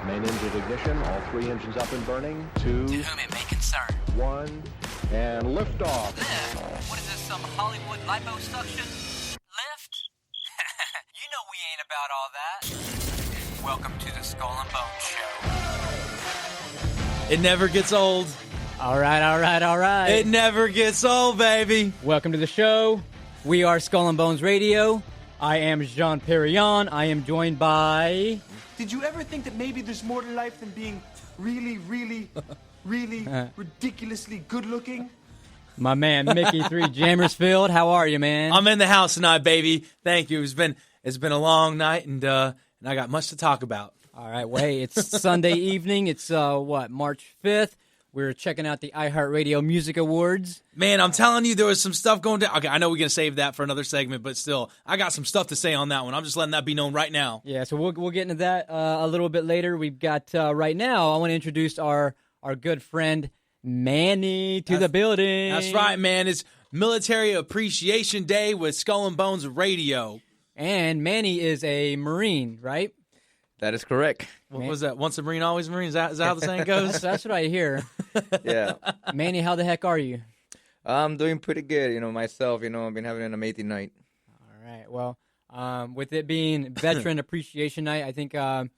Main engine ignition, all 3 engines up and burning. 2, To whom it may concern. 1, and liftoff. Lift? What is this, some Hollywood liposuction? Lift? You know we ain't about all that. Welcome to the Skull and Bones Show. It never gets old. All right. It never gets old, baby. Welcome to the show. We are Skull and Bones Radio. I am Jean Perrion. I am joined by... Did you ever think that maybe there's more to life than being really ridiculously good looking? my man, Mickey 3 Jammersfield. How are you, man? I'm in the house tonight, baby. Thank you. It's been a long night, and I got much to talk about. All right, well, hey, it's Sunday evening. It's, March 5th. We're checking out the iHeart Radio Music Awards. Man, I'm telling you, there was some stuff going down. Okay, I know we're going to save that for another segment, but still, I got some stuff to say on that one. I'm just letting that be known right now. Yeah, so we'll get into that a little bit later. We've got, right now, I want to introduce our good friend, Manny, to the building. That's right, man. It's Military Appreciation Day with Skull and Bones Radio. And Manny is a Marine, right? That is correct. What was that? Once a Marine, always a Marine? Is that how the saying goes? That's what I hear. Yeah. Manny, how the heck are you? I'm doing pretty good, myself. I've been having an amazing night. All right. Well, with it being Veteran Appreciation Night, I think the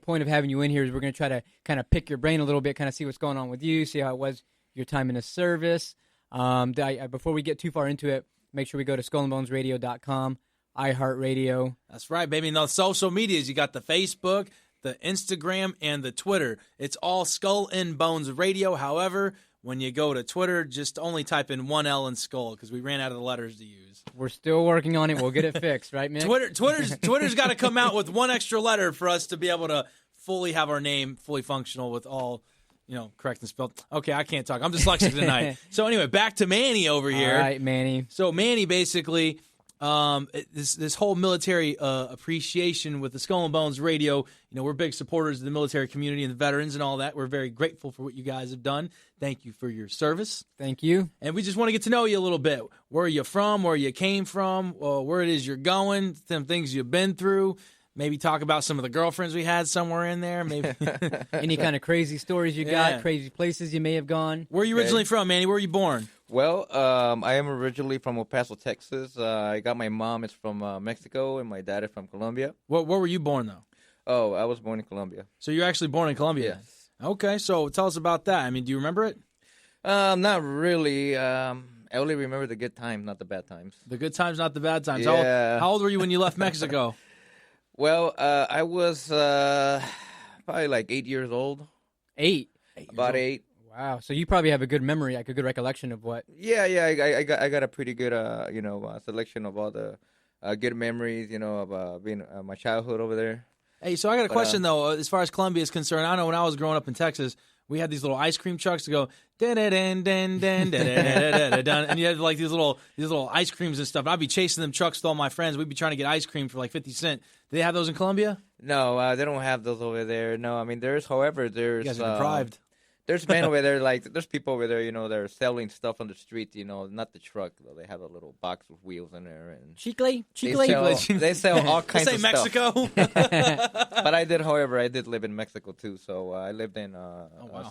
point of having you in here is we're going to try to kind of pick your brain a little bit, kind of see what's going on with you, see how it was your time in the service. Before we get too far into it, make sure we go to skullandbonesradio.com. iHeartRadio. That's right, baby. And the social medias, you got the Facebook, the Instagram, and the Twitter. It's all Skull and Bones Radio. However, when you go to Twitter, just only type in 1 L in Skull because we ran out of the letters to use. We're still working on it. We'll get it fixed, right, man? Twitter's got to come out with one extra letter for us to be able to fully have our name fully functional with all, correct and spelled. Okay, I can't talk. I'm dyslexic tonight. So anyway, back to Manny over here. All right, Manny. So Manny basically... this whole military appreciation with the Skull and Bones Radio, we're big supporters of the military community and the veterans and all that. We're very grateful for what you guys have done. Thank you for your service. Thank you. And we just want to get to know you a little bit. Where you from, where you came from, where it is you're going, some things you've been through. Maybe talk about some of the girlfriends we had somewhere in there. Maybe any kind of crazy stories you got, crazy places you may have gone. Where are you originally from, Manny? Where were you born? Well, I am originally from El Paso, Texas. I got my mom is from Mexico, and my dad is from Colombia. Where were you born, though? Oh, I was born in Colombia. So you're actually born in Colombia? Yes. Okay, so tell us about that. I mean, do you remember it? Not really. I only remember the good times, not the bad times. The good times, not the bad times. Yeah. How old were you when you left Mexico? Well, I was probably like 8 years old. 8? About 8. Wow. So you probably have a good memory, like a good recollection of what? Yeah. I got a pretty good, selection of all the good memories, of being my childhood over there. Hey, so I got a question though. As far as Colombia is concerned, I know when I was growing up in Texas, we had these little ice cream trucks to go and you had like these little ice creams and stuff. And I'd be chasing them trucks with all my friends. We'd be trying to get ice cream for like 50 cents. Do they have those in Colombia? No, they don't have those over there. No, I mean there's You guys are deprived. There's men over there, there's people over there, they're selling stuff on the street, not the truck, though. They have a little box with wheels in there. And Chicle? They sell all kinds of Mexico. stuff. But I did live in Mexico, too. So I lived in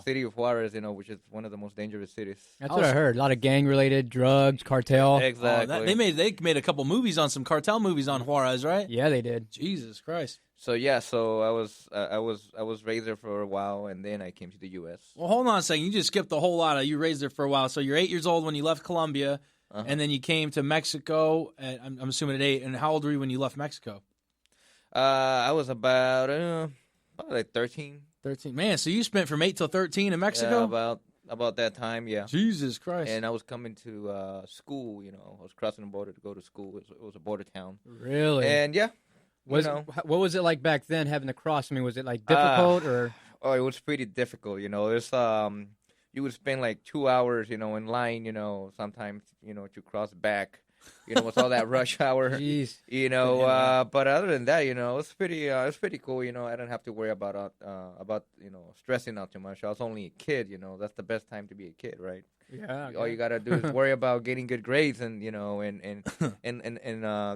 city of Juarez, which is one of the most dangerous cities. That's what I heard. A lot of gang-related drugs, cartel. Exactly. They made a couple movies on some cartel movies on Juarez, right? Yeah, they did. Jesus Christ. So I was raised there for a while, and then I came to the U.S. Well, hold on a second. You just skipped a whole lot of you raised there for a while. So you're 8 years old when you left Colombia, and then you came to Mexico. I'm assuming at 8. And how old were you when you left Mexico? I was about like 13. 13. Man, so you spent from 8 till 13 in Mexico? Yeah, about that time, yeah. Jesus Christ. And I was coming to school. I was crossing the border to go to school. It was a border town. Really? And yeah. What was it like back then having to cross? I mean, was it like difficult or? Oh, it was pretty difficult. There's you would spend like 2 hours, in line. Sometimes to cross back. With all that rush hour. Jeez. But other than that, it's pretty cool. I don't have to worry about stressing out too much. I was only a kid. That's the best time to be a kid, right? Yeah. Okay. All you gotta do is worry about getting good grades and and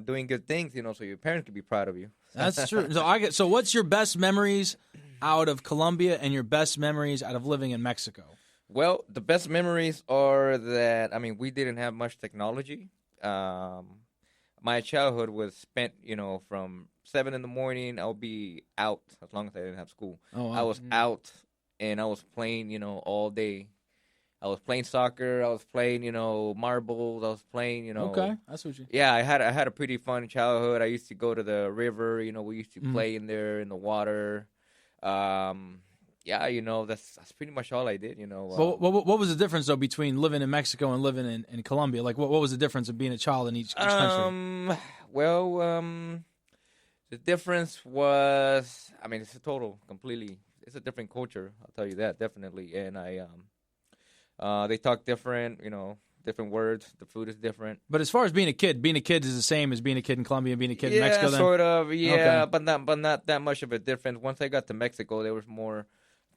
doing good things, so your parents can be proud of you. That's true. So what's your best memories out of Colombia and your best memories out of living in Mexico? Well, the best memories are that, I mean, we didn't have much technology. My childhood was spent, from 7 in the morning, I'll be out as long as I didn't have school. Oh, wow. I was out and I was playing, all day. I was playing soccer. I was playing, marbles. I was playing, Okay, that's what you. Yeah, I had a pretty fun childhood. I used to go to the river. We used to play in there in the water. Yeah, that's pretty much all I did. What was the difference though between living in Mexico and living in Colombia? Like, what was the difference of being a child in each country? The difference was, I mean, it's a different culture. I'll tell you that definitely. And they talk different, different words. The food is different. But as far as being a kid is the same as being a kid in Colombia and being a kid in Mexico. Then? Sort of. Yeah, Okay. but not that much of a difference. Once I got to Mexico, there was more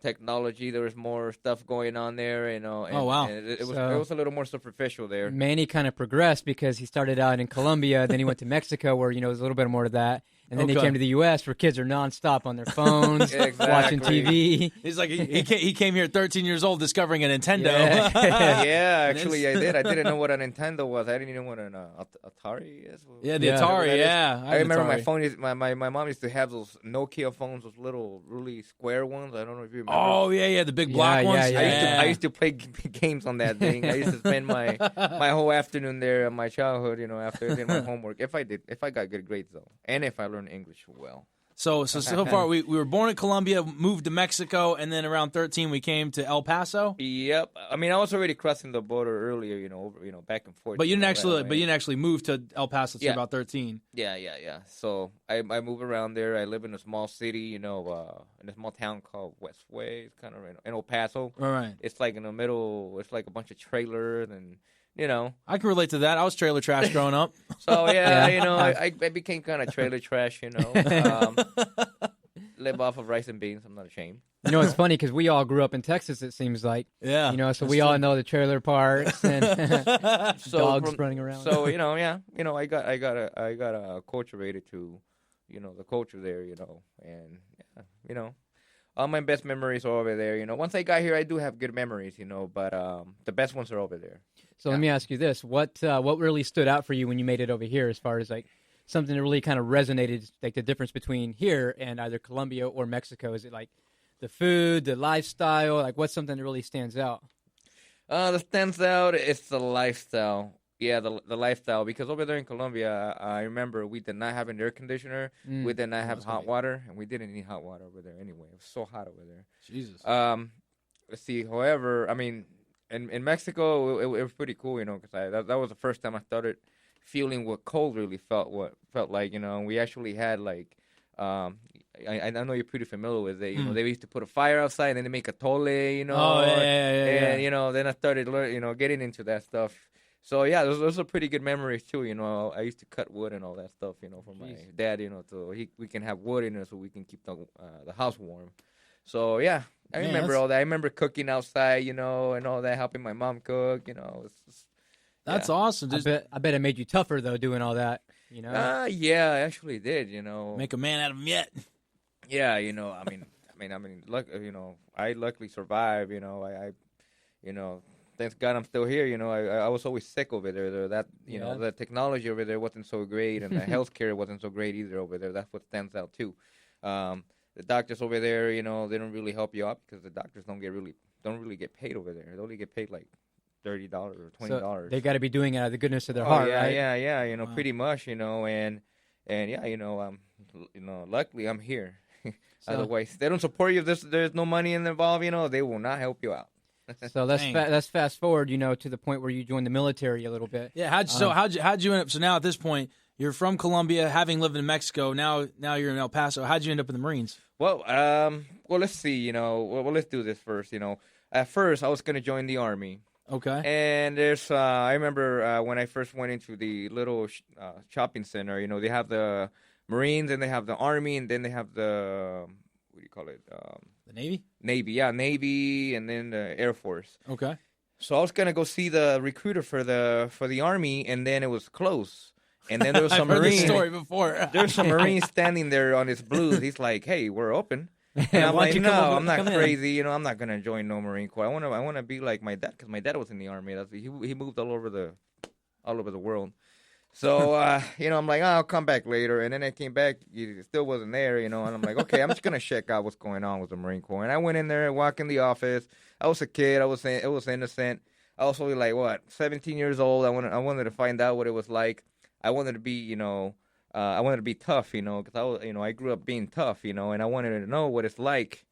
technology. There was more stuff going on there. And, oh wow! And it was a little more superficial there. Manny kind of progressed because he started out in Colombia, then he went to Mexico, where there's a little bit more to that, and then he came to the U.S. where kids are nonstop on their phones, watching TV. He's like he came here at 13 years old, discovering a Nintendo. Yeah, yeah, actually, I did. I didn't know what a Nintendo was. I didn't even know what an Atari is. Yeah, the Atari. Yeah, I remember my phone. My mom used to have those Nokia phones, those little really square ones. I don't know if you remember. Oh yeah, the big black ones. Yeah. I used to play games on that thing. I used to spend my whole afternoon there in my childhood. After I did my homework. If I got good grades though, and if I learned English well. So far we were born in Colombia, moved to Mexico, and then around 13 we came to El Paso. Yep. I mean, I was already crossing the border earlier, back and forth. But you didn't actually move to El Paso until about 13. Yeah. So I move around there. I live in a small city, in a small town called Westway. It's kind of in El Paso. All right. It's like in the middle. It's like a bunch of trailers and. I can relate to that. I was trailer trash growing up. So, I became kind of trailer trash, Live off of rice and beans. I'm not ashamed. It's funny because we all grew up in Texas, it seems like. Yeah. So we all know the trailer parks and dogs running around. So, I got acculturated to, the culture there, and, all my best memories are over there. Once I got here, I do have good memories, but the best ones are over there. So let me ask you this: what really stood out for you when you made it over here, as far as like something that really kind of resonated, like the difference between here and either Colombia or Mexico? Is it like the food, the lifestyle? Like, what's something that really stands out? That stands out is the lifestyle. Yeah, the lifestyle. Because over there in Colombia, I remember we did not have an air conditioner. We did not have hot water, and we didn't need hot water over there anyway. It was so hot over there. Jesus. Let's see. However, I mean, in Mexico, it was pretty cool, because that was the first time I started feeling what cold really felt like, And we actually had like, I know you're pretty familiar with it. They used to put a fire outside and then they make a tole, Oh yeah. And then I started getting into that stuff. So yeah, those are pretty good memories too. I used to cut wood and all that stuff. For my dad. So we can have wood in it so we can keep the house warm. So yeah, I remember all that. I remember cooking outside, and all that, helping my mom cook. That's awesome. I bet it made you tougher though, doing all that. Yeah, I actually did. Make a man out of him yet. Yeah, I luckily survived. Thanks God I'm still here. I was always sick over there. That the technology over there wasn't so great, and the healthcare wasn't so great either over there. That's what stands out too. The doctors over there, they don't really help you out because the doctors don't really get paid over there. They only get paid like $30 or $20. So they got to be doing it out of the goodness of their heart, right? Yeah. Wow. Pretty much, and luckily I'm here. Otherwise, they don't support you. If there's no money involved, they will not help you out. So let's fast forward, to the point where you joined the military a little bit. Yeah. How'd you end up? So now at this point, you're from Colombia, having lived in Mexico. Now you're in El Paso. How'd you end up in the Marines? Well, let's see. Let's do this first. At first I was gonna join the Army. Okay. And there's, I remember when I first went into the little shopping center. They have the Marines and they have the Army and then they have the what do you call it? The Navy? Navy, yeah, Navy, and then the Air Force. Okay. So I was gonna go see the recruiter for the Army, and then it was closed. And then there was some I've heard Marine. this story before. There's some Marine standing there on his blues. He's like, "Hey, we're open." And I'm Why like, don't you no, come over- I'm not come in?" crazy. You know, I'm not gonna join no Marine Corps. I want to be like my dad, because my dad was in the Army. He moved all over the world. So, you know, I'm like, oh, I'll come back later. And then I came back, it still wasn't there, you know. And I'm like, okay, I'm just going to check out what's going on with the Marine Corps. And I went in there, walked in the office. I was a kid. It was innocent. I was only like, 17 years old. I wanted to find out what it was like. I wanted to be, you know, I wanted to be tough, you know, because I grew up being tough, you know, and I wanted to know what it's like,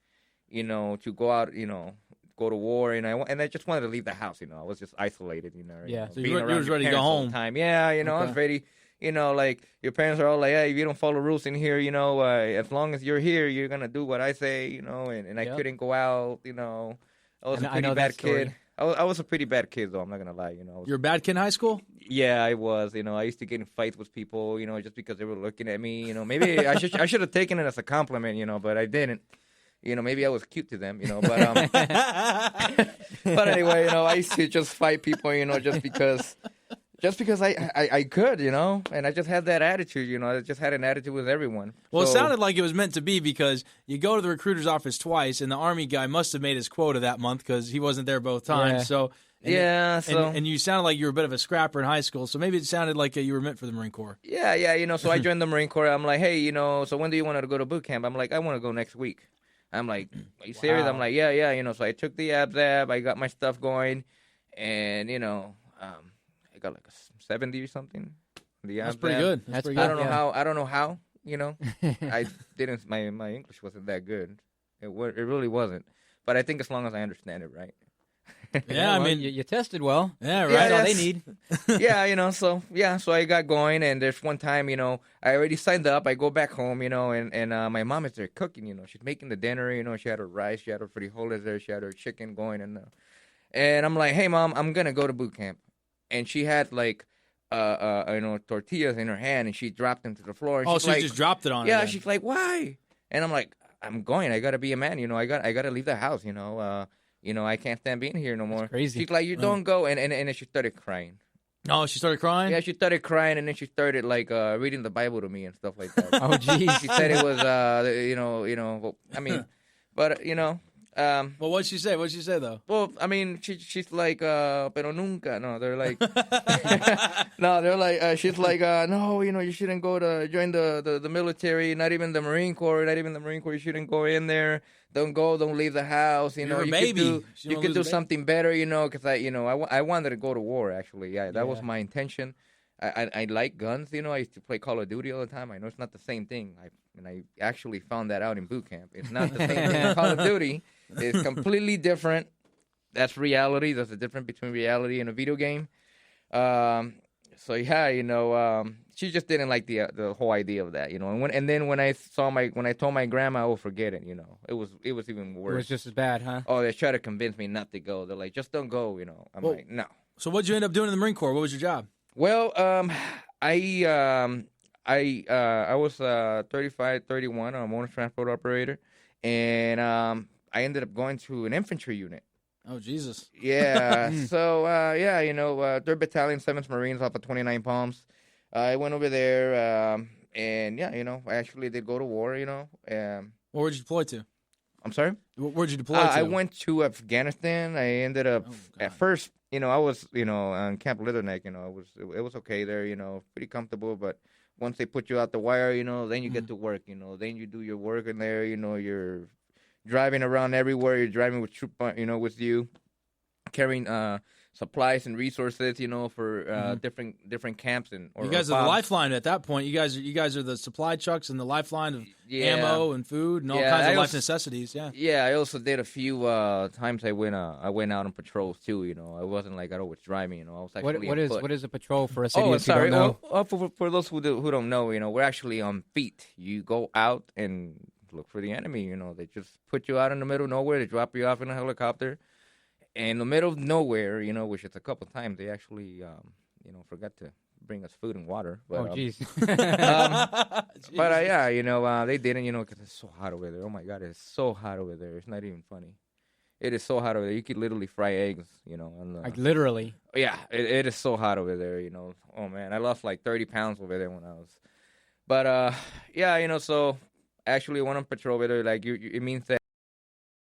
you know, to go out, you know, go to war, and I just wanted to leave the house, you know. I was just isolated, you know. Yeah. So you was ready to go home. Time. Yeah, you know, I was ready. You know, like your parents are all like, hey, if you don't follow rules in here, you know, as long as you're here, you're gonna do what I say, you know. And I couldn't go out, you know. I was a pretty bad kid. I was a pretty bad kid, though. I'm not gonna lie, you know. You're a bad kid in high school? Yeah, I was. You know, I used to get in fights with people, you know, just because they were looking at me. You know, maybe I should have taken it as a compliment, you know, but I didn't. You know, maybe I was cute to them, you know, but but anyway, you know, I used to just fight people, you know, just because I could, you know, and I just had that attitude, you know. I just had an attitude with everyone. Well, So, it sounded like it was meant to be, because you go to the recruiter's office twice, and the Army guy must have made his quota that month because he wasn't there both times. Yeah. So and you sounded like you were a bit of a scrapper in high school, so maybe it sounded like you were meant for the Marine Corps. Yeah, you know, so I joined the Marine Corps. I'm like, hey, you know, so when do you want to go to boot camp? I'm like, I want to go next week. I'm like, are you serious? Wow. I'm like, yeah, you know, so I took the ab, I got my stuff going, and, you know, I got like a 70 or something. The That's ab pretty ab. good. That's pretty I good. don't know how, you know. I didn't, my English wasn't that good. It really wasn't. But I think as long as I understand it, right? Yeah, I Well, mean, you tested well. yeah, right. That's all they yes. need. Yeah, you know, so I got going, and there's one time, you know, I already signed up. I go back home, you know, and my mom is there cooking, you know. She's making the dinner, you know. She had her rice, she had her frijoles there, she had her chicken going, and I'm like, hey, Mom, I'm gonna go to boot camp. And she had like you know, tortillas in her hand, and she dropped them to the floor. And Oh, she's so like, you just dropped it on her. yeah, then. she's like, why? And I'm like, I'm going. I gotta be a man, you know. I gotta leave the house, you know. You know, I can't stand being here no more. crazy. She's like, you don't go, and then she started crying. Oh, she started crying? Yeah, she started crying, and then she started like reading the Bible to me and stuff like that. Oh, jeez. She said it was, you know. Well, I mean, but you know. Well, what'd she say? What'd she say, though? Well, I mean, she's like, pero nunca. No, they're like, no, they're like, she's like, no, you know, you shouldn't go to join the military, not even the Marine Corps, you shouldn't go in there. Don't go, don't leave the house, you know. You're a You baby. you could do something better, you know, because I wanted to go to war, actually. Yeah, that was my intention. I like guns, you know. I used to play Call of Duty all the time. I know it's not the same thing. I actually found that out in boot camp. It's not the same thing. Call of Duty is completely different. That's reality. There's a difference between reality and a video game. So yeah, you know, she just didn't like the whole idea of that, you know. And then when I told my grandma, oh, forget it, you know, it was even worse. It was just as bad, huh? Oh, they tried to convince me not to go. They're like, just don't go, you know. I'm like, no. So what'd you end up doing in the Marine Corps? What was your job? Well, I was 35, 31. I'm a motor transport operator, and I ended up going to an infantry unit. Oh, Jesus. Yeah. So yeah, you know, 3rd Battalion, 7th Marines, off of 29 Palms. I went over there, and yeah, you know, I actually did go to war. You know. Where'd you deploy to? I'm sorry. Where'd you deploy to? I went to Afghanistan. I ended up at first. You know, I was, you know, on Camp Leatherneck. You know, it was okay there. You know, pretty comfortable. But once they put you out the wire, you know, then you get to work. You know, then you do your work in there. You know, you're driving around everywhere. You're driving with troop, you know, with you, carrying supplies and resources, you know, for different camps and. You guys are the lifeline at that point. You guys are the supply trucks and the lifeline of ammo and food and all kinds of life necessities. Yeah. Yeah, I also did a few times. I went out on patrols too. You know, I wasn't like I was driving. You know, I was actually. What is a patrol for a city? Oh, sorry. Who don't know? For those who don't know, you know, we're actually on feet. You go out and look for the enemy. You know, they just put you out in the middle of nowhere. They drop you off in a helicopter. In the middle of nowhere, you know, which is a couple times, they actually, you know, forgot to bring us food and water. But, Oh, jeez. but yeah, you know, they didn't, you know, because it's so hot over there. Oh my God, it's so hot over there. It's not even funny. It is so hot over there. You could literally fry eggs, you know. Like literally. Yeah, it is so hot over there, you know. Oh man, I lost like 30 pounds over there when I was. But yeah, you know, so actually, when on patrol, it means that